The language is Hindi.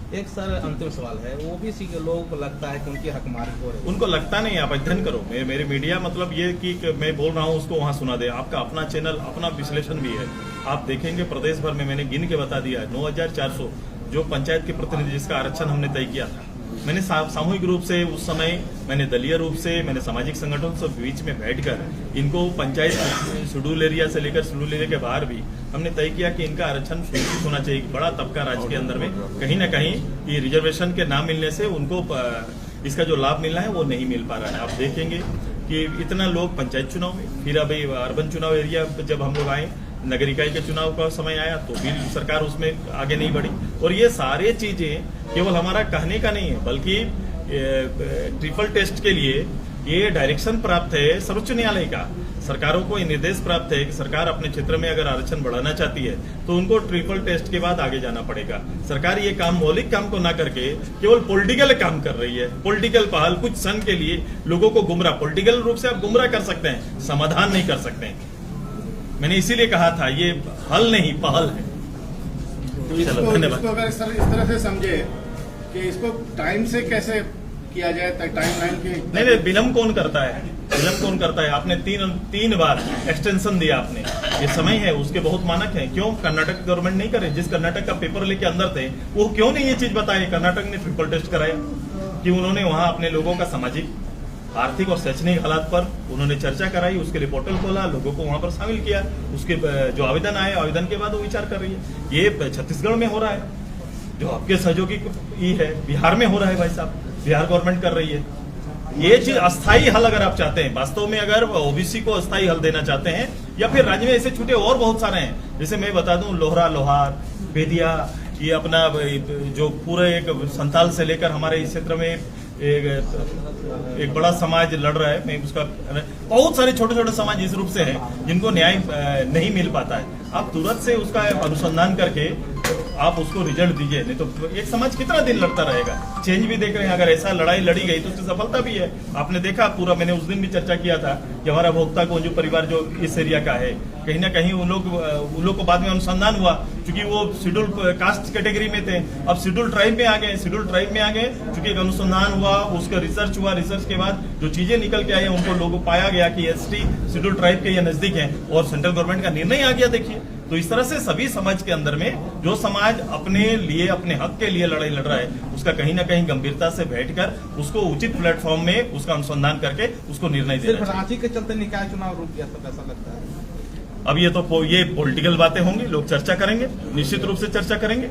एक सर अंतिम सवाल है, ओबीसी के लोगों को लगता है कि उनकी हकमारी हो रही है। उनको लगता नहीं, आप अध्ययन करो। मेरे मीडिया मतलब ये कि मैं बोल रहा हूँ उसको वहाँ सुना दे। आपका अपना चैनल, अपना विश्लेषण भी है। आप देखेंगे प्रदेश भर में मैंने गिन के बता दिया है 9400 जो पंचायत के प्रतिनिधि जिसका आरक्षण हमने तय किया था। मैंने सामूहिक रूप से उस समय, मैंने दलीय रूप से, मैंने सामाजिक संगठन से बीच में बैठकर इनको पंचायत शेड्यूल एरिया से लेकर शेड्यूल एरिया के बाहर भी हमने तय किया कि इनका आरक्षण सुनिश्चित होना चाहिए। बड़ा तबका राज्य के अंदर में कहीं ना कहीं ये रिजर्वेशन के ना मिलने से उनको इसका जो लाभ मिलना है वो नहीं मिल पा रहा है। आप देखेंगे कि इतना लोग पंचायत चुनाव में, फिर अभी अर्बन चुनाव एरिया जब हम लोग आए, नगर इकाई के चुनाव का समय आया तो भी सरकार उसमें आगे नहीं बढ़ी। और ये सारे चीजें केवल हमारा कहने का नहीं है, बल्कि ट्रिपल टेस्ट के लिए ये डायरेक्शन प्राप्त है सर्वोच्च न्यायालय का। सरकारों को ये निर्देश प्राप्त है कि सरकार अपने क्षेत्र में अगर आरक्षण बढ़ाना चाहती है तो उनको ट्रिपल टेस्ट के बाद आगे जाना पड़ेगा। सरकार ये काम, मौलिक काम को ना करके केवल पॉलिटिकल काम कर रही है। पॉलिटिकल पहल, कुछ क्षण के लिए लोगों को गुमराह, पॉलिटिकल रूप से आप गुमराह कर सकते हैं, समाधान नहीं कर सकते हैं। मैंने इसीलिए कहा था ये हल नहीं पहल है। चलो धन्यवाद। इसको अगर सर इस तरह से समझे कि इसको टाइम से कैसे किया जाए, टाइम लाइन की नहीं, विलम्ब कौन करता है? विलम्ब कौन करता है? आपने तीन बार एक्सटेंशन दिया, आपने ये समय है उसके बहुत मानक है। क्यों कर्नाटक गवर्नमेंट नहीं करे? जिस कर्नाटक का पेपर लेके अंदर थे वो क्यों नहीं ये चीज बताए? कर्नाटक ने ट्रिपल टेस्ट कराया कि उन्होंने वहां अपने लोगों का सामाजिक, आर्थिक और शैक्षणिक हालात पर उन्होंने चर्चा कराई, उसके लिए पोर्टल खोला, लोगों को वहां पर शामिल किया, उसके जो आवेदन आए, आवेदन के बाद वो विचार कर रही है। ये छत्तीसगढ़ में हो रहा है, जो आपके सहयोगी ही है, बिहार में हो रहा है भाई साहब, बिहार गवर्नमेंट कर रही है। ये चीज अस्थायी हल अगर आप चाहते हैं, वास्तव में अगर ओबीसी को अस्थायी हल देना चाहते हैं, या फिर राज्य में ऐसे छूटे और बहुत सारे हैं, जैसे मैं बता दूं लोहरा, लोहार, बेदिया, ये अपना जो पूरे एक संताल से लेकर हमारे इस क्षेत्र में एक बड़ा समाज लड़ रहा है। मैं उसका, बहुत सारे छोटे छोटे समाज इस रूप से हैं जिनको न्याय नहीं मिल पाता है। आप तुरंत से उसका अनुसंधान करके आप उसको रिजल्ट दीजिए, नहीं तो एक समाज कितना दिन लड़ता रहेगा। चेंज भी देख रहे हैं, अगर ऐसा लड़ाई लड़ी गई तो उसकी सफलता भी है। आपने देखा पूरा, मैंने उस दिन भी चर्चा किया था कि हमारा भोक्ता को जो परिवार जो इस एरिया का है, कहीं ना कहीं उन लोग को बाद में अनुसंधान हुआ, क्योंकि वो शेड्यूल कास्ट कैटेगरी में थे, अब शेड्यूल ट्राइब में आ गए। शेड्यूल ट्राइब में आ गए क्योंकि एक अनुसंधान हुआ, उसका रिसर्च हुआ, रिसर्च के बाद जो चीजें निकल के आई उनको लोगों पाया गया कि एसटी शेड्यूल ट्राइब के ये नजदीक है, और सेंट्रल गवर्नमेंट का निर्णय आ गया। देखिए, तो इस तरह से सभी समाज के अंदर में जो समाज अपने लिए, अपने हक के लिए लड़ाई लड़ रहा है, उसका कहीं ना कहीं गंभीरता से बैठकर उसको उचित प्लेटफॉर्म में उसका अनुसंधान करके उसको निर्णय देना चाहिए। सिर्फ रांची के चलते निकाय चुनाव रुक गया, तो ऐसा लगता है। अब ये पॉलिटिकल बातें होंगी, लोग चर्चा करेंगे, निश्चित रूप से चर्चा करेंगे।